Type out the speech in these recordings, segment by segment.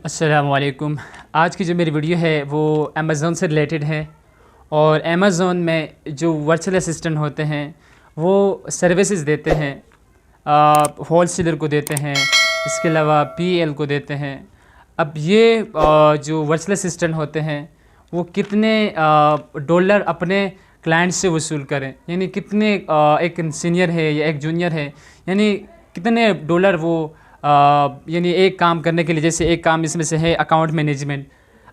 अस्सलामुअलैकुम। आज की जो मेरी वीडियो है वो अमेज़ोन से रिलेटेड है। और अमेज़ोन में जो वर्चुअल असिस्टेंट होते हैं वो सर्विसेज देते हैं, होल सेलर को देते हैं, इसके अलावा पीएल को देते हैं। अब ये जो वर्चुअल असिस्टेंट होते हैं वो कितने डॉलर अपने क्लाइंट से वसूल करें, यानी कितने एक सीनियर है या एक जूनियर है, यानी कितने डॉलर वो यानी एक काम करने के लिए, जैसे एक काम इसमें से है अकाउंट मैनेजमेंट।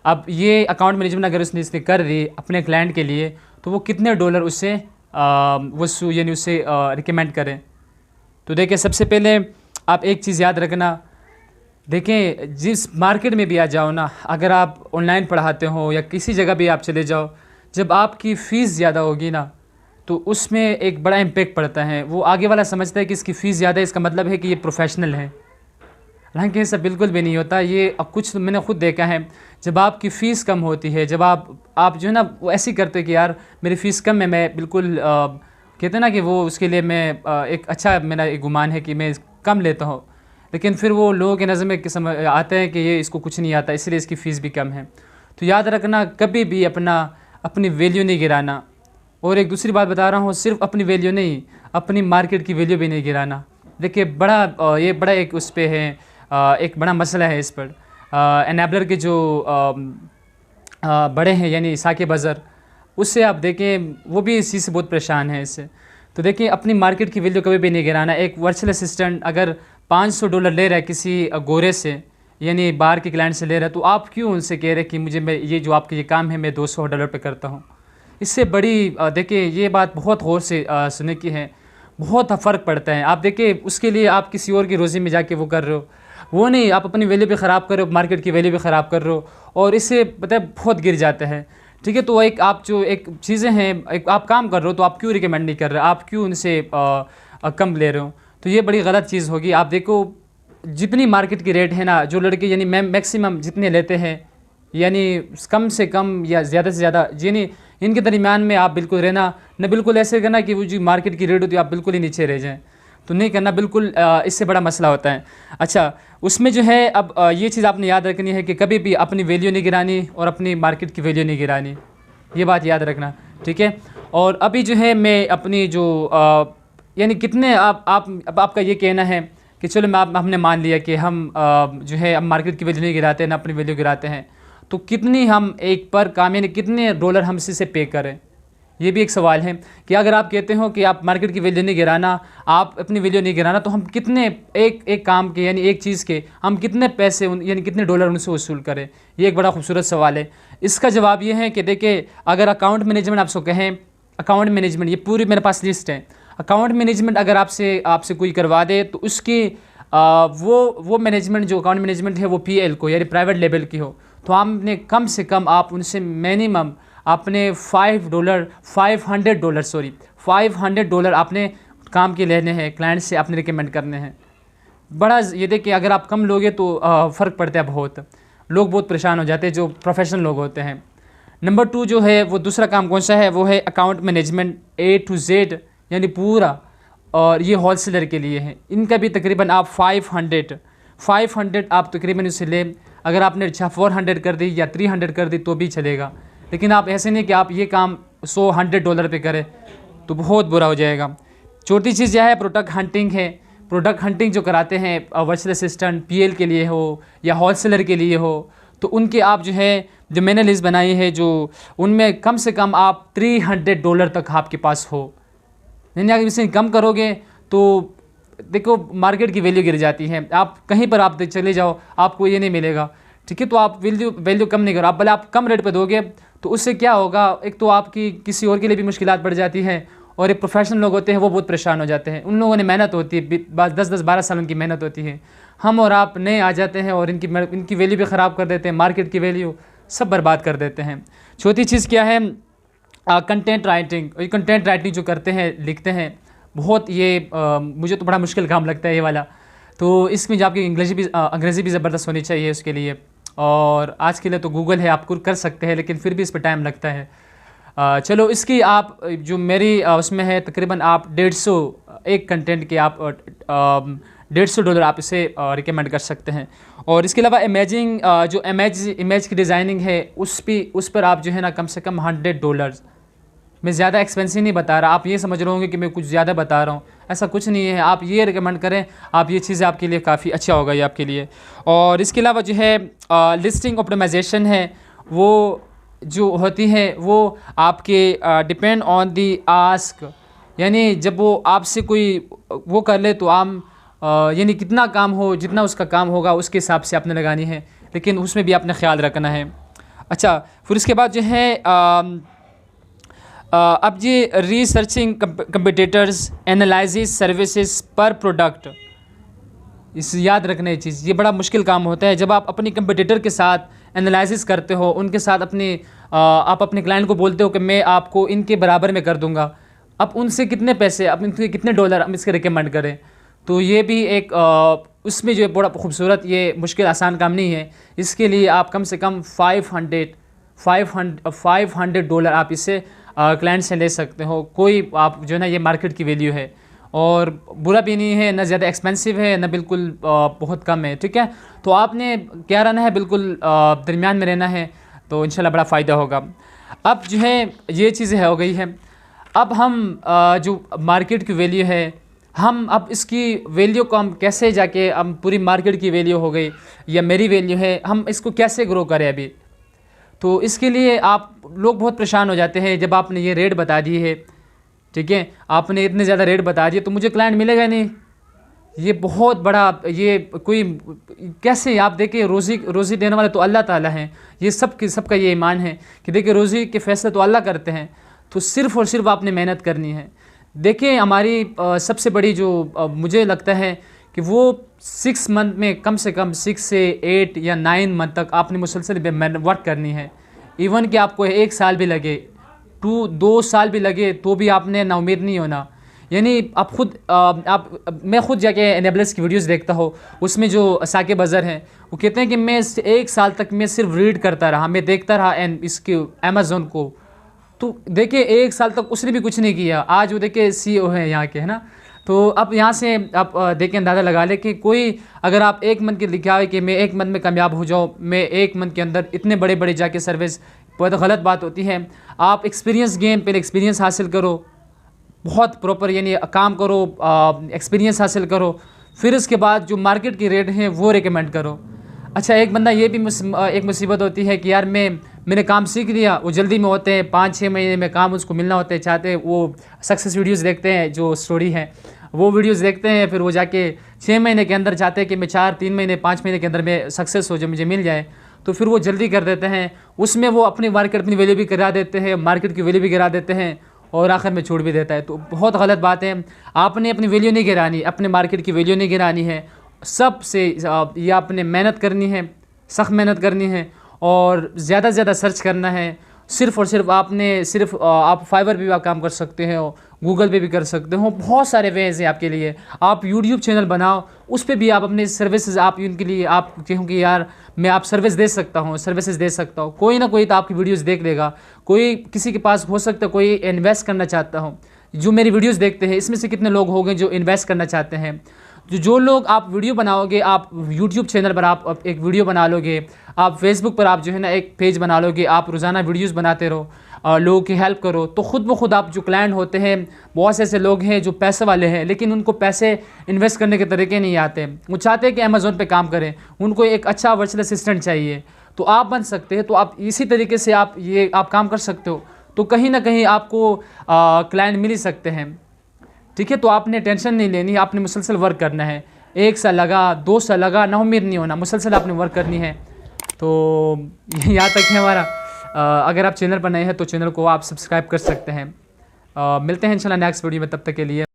अब ये अकाउंट मैनेजमेंट अगर उसने कर दी अपने क्लाइंट के लिए तो वो कितने डॉलर उससे यानी उससे रिकमेंड करें। तो देखिए, सबसे पहले आप एक चीज़ याद रखना। देखें, जिस मार्केट में भी आ जाओ ना, अगर आप ऑनलाइन पढ़ाते हो या किसी जगह भी आप चले जाओ, जब आपकी फ़ीस ज़्यादा होगी ना तो उसमें एक बड़ा इम्पेक्ट पड़ता है। वो आगे वाला समझता है कि इसकी फ़ीस ज़्यादा है, इसका मतलब है कि ये प्रोफेशनल है। हालांकि ऐसा बिल्कुल भी नहीं होता। ये अब कुछ मैंने खुद देखा है, जब आपकी फ़ीस कम होती है, जब आप जो है ना वो ऐसे ही करते कि यार मेरी फ़ीस कम है, मैं बिल्कुल कहते हैं ना कि वो उसके लिए मैं एक अच्छा, मेरा एक गुमान है कि मैं कम लेता हूँ। लेकिन फिर वो लोगों के नज़र में समझ आते हैं कि ये इसको कुछ नहीं आता, इसलिए इसकी फ़ीस भी कम है। तो याद रखना, कभी भी अपनी वैल्यू नहीं गिराना। और एक दूसरी बात बता रहा हूँ, सिर्फ अपनी वैल्यू नहीं, अपनी मार्केट की वैल्यू भी नहीं गिराना। देखिए, ये बड़ा एक उस पर है, एक बड़ा मसला है इस पर। एनेबलर के जो बड़े हैं यानी साकिब अज़हर, उससे आप देखें वो भी इस चीज़ से बहुत परेशान है इससे। तो देखिए, अपनी मार्केट की वैल्यू कभी भी नहीं गिराना। एक वर्चुअल असिस्टेंट अगर $500 ले रहा है किसी गोरे से, यानी बाहर के क्लाइंट से ले रहा है, तो आप क्यों उनसे कह रहे हैं कि मैं ये जो आपके ये काम है मैं $200 पे करता हूँ। इससे बड़ी देखिए, ये बात बहुत गौर से सुनने की है, बहुत फ़र्क पड़ता है। आप देखिए, उसके लिए आप किसी और की रोज़ी में जाके वो कर रहे हो, वो नहीं, आप अपनी वैल्यू भी ख़राब कर रहे हो, मार्केट की वैल्यू भी ख़राब कर रहे हो, और इससे पता है बहुत गिर जाता है। ठीक है, तो एक आप जो एक चीज़ें हैं, एक आप काम कर रहे हो तो आप क्यों रिकमेंड नहीं कर रहे, आप क्यों उनसे कम ले रहे हो, तो ये बड़ी गलत चीज़ होगी। आप देखो, जितनी मार्केट की रेट है ना, जो लड़के यानी मैक्सिमम जितने लेते हैं, यानी कम से कम या ज़्यादा से ज़्यादा, यानी इनके दरमियान में आप बिल्कुल रहना न। बिल्कुल ऐसे करना कि वो जो मार्केट की रेट होती है आप बिल्कुल ही नीचे रह जाएँ, तो नहीं करना बिल्कुल। इससे बड़ा मसला होता है। अच्छा, उसमें जो है अब ये चीज़ आपने याद रखनी है कि कभी भी अपनी वैल्यू नहीं गिरानी और अपनी मार्केट की वैल्यू नहीं गिरानी, ये बात याद रखना, ठीक है। और अभी जो है मैं अपनी जो यानी कितने अब आपका ये कहना है कि चलो हमने मान लिया कि हम जो है अब मार्केट की वैल्यू नहीं गिराते हैं ना अपनी वैल्यू गिराते हैं, तो कितनी हम एक पर काम यानी कितने डॉलर हम इसे पे करें, ये भी एक सवाल है। कि अगर आप कहते हो कि आप मार्केट की वैल्यू नहीं गिराना, आप अपनी वैल्यू नहीं गिराना, तो हम कितने एक काम के यानी एक चीज़ के हम कितने पैसे यानी कितने डॉलर उनसे वसूल करें, ये एक बड़ा खूबसूरत सवाल है। इसका जवाब ये है कि देखिए, अगर अकाउंट मैनेजमेंट आपसे कहें, अकाउंट मैनेजमेंट ये पूरी मेरे पास लिस्ट है। अकाउंट मैनेजमेंट अगर आपसे कोई करवा दे तो उसकी वो मैनेजमेंट, जो अकाउंट मैनेजमेंट है वो पीएल को यानी प्राइवेट लेवल की हो, तो आपने कम से कम आप उनसे मिनिमम आपने $500 आपने काम के लेने हैं, क्लाइंट से आपने रिकमेंड करने हैं। बड़ा ये देखिए, अगर आप कम लोगे तो फ़र्क पड़ता है बहुत, लोग बहुत परेशान हो जाते हैं जो प्रोफेशनल लोग होते हैं। नंबर 2 जो है वो दूसरा काम कौन सा है, वो है account management A to Z यानी पूरा, और ये होल सेलर के लिए है। इनका भी तकरीबन आप 500 आप तकरीबन उससे लें। अगर आपने 400 कर दी या 300 कर दी तो भी चलेगा, लेकिन आप ऐसे नहीं कि आप ये काम $100 पे करें, तो बहुत बुरा हो जाएगा। चौथी चीज़ यह है, प्रोडक्ट हंटिंग है। प्रोडक्ट हंटिंग जो कराते हैं वर्चुअल असिस्टेंट पीएल के लिए हो या होल सेलर के लिए हो, तो उनके आप जो है, जो मैंने लिस्ट बनाई है, जो उनमें कम से कम आप $300 तक आपके पास हो। यानी अगर इसे कम करोगे तो देखो मार्केट की वैल्यू गिर जाती है। आप कहीं पर आप चले जाओ, आपको ये नहीं मिलेगा, ठीक है। तो आप वैल्यू कम नहीं करो, आप भले आप कम रेट पे दोगे तो उससे क्या होगा, एक तो आपकी किसी और के लिए भी मुश्किलात बढ़ जाती हैं, और एक प्रोफेशनल लोग होते हैं वो बहुत परेशान हो जाते हैं। उन लोगों ने मेहनत होती है, 10-12 साल उनकी मेहनत होती है। हम और आप नए आ जाते हैं और इनकी वैल्यू भी ख़राब कर देते हैं, मार्केट की वैल्यू सब बर्बाद कर देते हैं। चौथी चीज़ क्या है, कंटेंट राइटिंग। कंटेंट राइटिंग जो करते हैं, लिखते हैं, बहुत ये मुझे तो बड़ा मुश्किल काम लगता है ये वाला। तो इसमें जो आपकी अंग्रेज़ी भी ज़बरदस्त होनी चाहिए उसके लिए, और आज के लिए तो गूगल है, आप कर सकते हैं, लेकिन फिर भी इस पर टाइम लगता है। चलो, इसकी आप जो मेरी उसमें है तकरीबन आप 150 एक कंटेंट के आप $150 आप इसे रिकमेंड कर सकते हैं। और इसके अलावा इमेजिंग जो इमेज की डिज़ाइनिंग है उस पर आप जो है ना कम से कम $100। मैं ज़्यादा एक्सपेंसिव नहीं बता रहा, आप ये समझ रहे होंगे कि मैं कुछ ज़्यादा बता रहा हूँ, ऐसा कुछ नहीं है। आप ये रिकमेंड करें, आप ये चीज़ें आपके लिए काफ़ी अच्छा होगा ये आपके लिए। और इसके अलावा जो है लिस्टिंग ऑप्टिमाइजेशन है, वो जो होती है वो आपके डिपेंड ऑन दी आस्क, यानी जब वो आपसे कोई वो कर ले तो आप यानी कितना काम हो, जितना उसका काम होगा उसके हिसाब से आपने लगानी है, लेकिन उसमें भी आपने ख्याल रखना है। अच्छा, फिर उसके बाद जो है अब ये रिसर्चिंग कंपटीटर्स एनालिसिस सर्विसेज पर प्रोडक्ट, इस याद रखना ये चीज़, ये बड़ा मुश्किल काम होता है। जब आप अपनी कंपटीटर के साथ एनालिसिस करते हो, उनके साथ आप अपने क्लाइंट को बोलते हो कि मैं आपको इनके बराबर में कर दूंगा, अब उनसे कितने पैसे, अब उनसे कितने $, हम इसके रिकमेंड करें, तो ये भी एक उसमें जो बड़ा खूबसूरत, ये मुश्किल आसान काम नहीं है। इसके लिए आप कम से कम $500 आप इससे क्लाइंट से ले सकते हो। कोई आप जो है ना ये मार्केट की वैल्यू है, और बुरा भी नहीं है, ना ज़्यादा एक्सपेंसिव है, ना बिल्कुल बहुत कम है, ठीक है। तो आपने क्या रहना है, बिल्कुल दरमियान में रहना है, तो इंशाल्लाह बड़ा फ़ायदा होगा। अब जो है ये चीज़ें हो गई है। अब हम जो मार्केट की वैल्यू है, हम अब इसकी वैल्यू को हम कैसे जाके, हम पूरी मार्केट की वैल्यू हो गई या मेरी वैल्यू है, हम इसको कैसे ग्रो करें अभी। तो इसके लिए आप लोग बहुत परेशान हो जाते हैं जब आपने ये रेट बता दी है, ठीक है, आपने इतने ज़्यादा रेट बता दिए तो मुझे क्लाइंट मिलेगा नहीं। ये बहुत बड़ा, ये कोई कैसे, आप देखिए रोज़ी देने वाले तो अल्लाह ताला हैं, ये सबका ये ईमान है कि देखिए रोज़ी के फैसले तो अल्लाह करते हैं, तो सिर्फ़ और सिर्फ आपने मेहनत करनी है। देखिए हमारी सबसे बड़ी जो मुझे लगता है कि वो 6 मंथ में कम से कम 6 से 8 या 9 मंथ तक आपने मुसलसल वर्क करनी है। इवन कि आपको 1 साल भी लगे, 2 साल भी लगे, तो भी आपने ना उम्मीद नहीं होना। यानी आप खुद मैं खुद जाके एनेबलर्स की वीडियोस देखता हूँ, उसमें जो साकिब अज़हर हैं वो कहते हैं कि मैं 1 साल तक मैं सिर्फ रीड करता रहा, मैं देखता रहा इसके अमेज़ोन को। तो देखिए 1 साल तक उसने भी कुछ नहीं किया, आज वो देखिए CEO है यहाँ के, है ना। तो अब यहाँ से आप देखें, अंदाज़ा लगा ले कि कोई अगर आप 1 मंथ के लिखा है कि मैं 1 मंथ में कामयाब हो जाऊँ, मैं 1 मंथ के अंदर इतने बड़े बड़े जाके सर्विस, बहुत गलत बात होती है। आप एक्सपीरियंस गेन, पहले एक्सपीरियंस हासिल करो, बहुत प्रॉपर यानी काम करो, एक्सपीरियंस हासिल करो, फिर उसके बाद जो मार्केट की रेट हैं वो रिकमेंड करो। अच्छा, एक बंदा ये भी एक मुसीबत होती है कि यार मैंने काम सीख लिया, वो जल्दी में होते हैं, 5-6 महीने में काम उसको मिलना होता है, चाहते हैं वो सक्सेस वीडियोस देखते हैं, जो स्टोरी है वो वीडियोस देखते हैं, फिर वो जाके 6 महीने के अंदर चाहते हैं कि मैं 3 महीने 5 महीने के अंदर में सक्सेस हो जाए, मुझे मिल जाए, तो फिर वो जल्दी कर देते हैं। उसमें वो अपनी वैल्यू भी गिरा देते हैं, मार्केट की वैल्यू भी गिरा देते हैं, और आखिर में छूट भी देता है। तो बहुत गलत बात है, आपने अपनी वैल्यू नहीं गिरानी, अपने मार्केट की वैल्यू नहीं गिरानी है। सबसे ये आपने मेहनत करनी है, सख्त मेहनत करनी है, और ज़्यादा से ज़्यादा सर्च करना है। सिर्फ़ और सिर्फ आप फाइवर पे भी आप काम कर सकते हो, गूगल पे भी कर सकते हो, बहुत सारे वेज़ हैं आपके लिए। आप यूट्यूब चैनल बनाओ, उस पे भी आप अपने सर्विसेज, आप उनके लिए आप क्योंकि यार मैं आप सर्विस दे सकता हूँ, सर्विसेज दे सकता हूँ, कोई ना कोई तो आपकी वीडियोस देख लेगा। कोई किसी के पास हो सकता है कोई इन्वेस्ट करना चाहता हूँ, जो मेरी वीडियोस देखते हैं इसमें से कितने लोग होंगे जो इन्वेस्ट करना चाहते हैं। जो लोग आप वीडियो बनाओगे, आप यूट्यूब चैनल पर आप एक वीडियो बना लोगे, आप फेसबुक पर आप जो है ना एक पेज बना लोगे, आप रोज़ाना वीडियोस बनाते रहो, लोगों की हेल्प करो, तो ख़ुद ब खुद आप जो क्लाइंट होते हैं, बहुत से ऐसे लोग हैं जो पैसे वाले हैं लेकिन उनको पैसे इन्वेस्ट करने के तरीके नहीं आते, वो चाहते हैं कि अमेज़ोन पे काम करें, उनको एक अच्छा वर्चुअल असिस्टेंट चाहिए, तो आप बन सकते हैं। तो आप इसी तरीके से आप काम कर सकते हो, तो कहीं ना कहीं आपको क्लाइंट मिल ही सकते हैं, ठीक है। तो आपने टेंशन नहीं लेनी, आपने मुसलसल वर्क करना है। 1 साल लगा, 2 साल लगा, ना उम्मीद नहीं होना, मुसलसल आपने वर्क करनी है। तो यहाँ तक है हमारा। अगर आप चैनल पर नए हैं तो चैनल को आप सब्सक्राइब कर सकते हैं। मिलते हैं इंशाल्लाह नेक्स्ट वीडियो में, तब तक के लिए।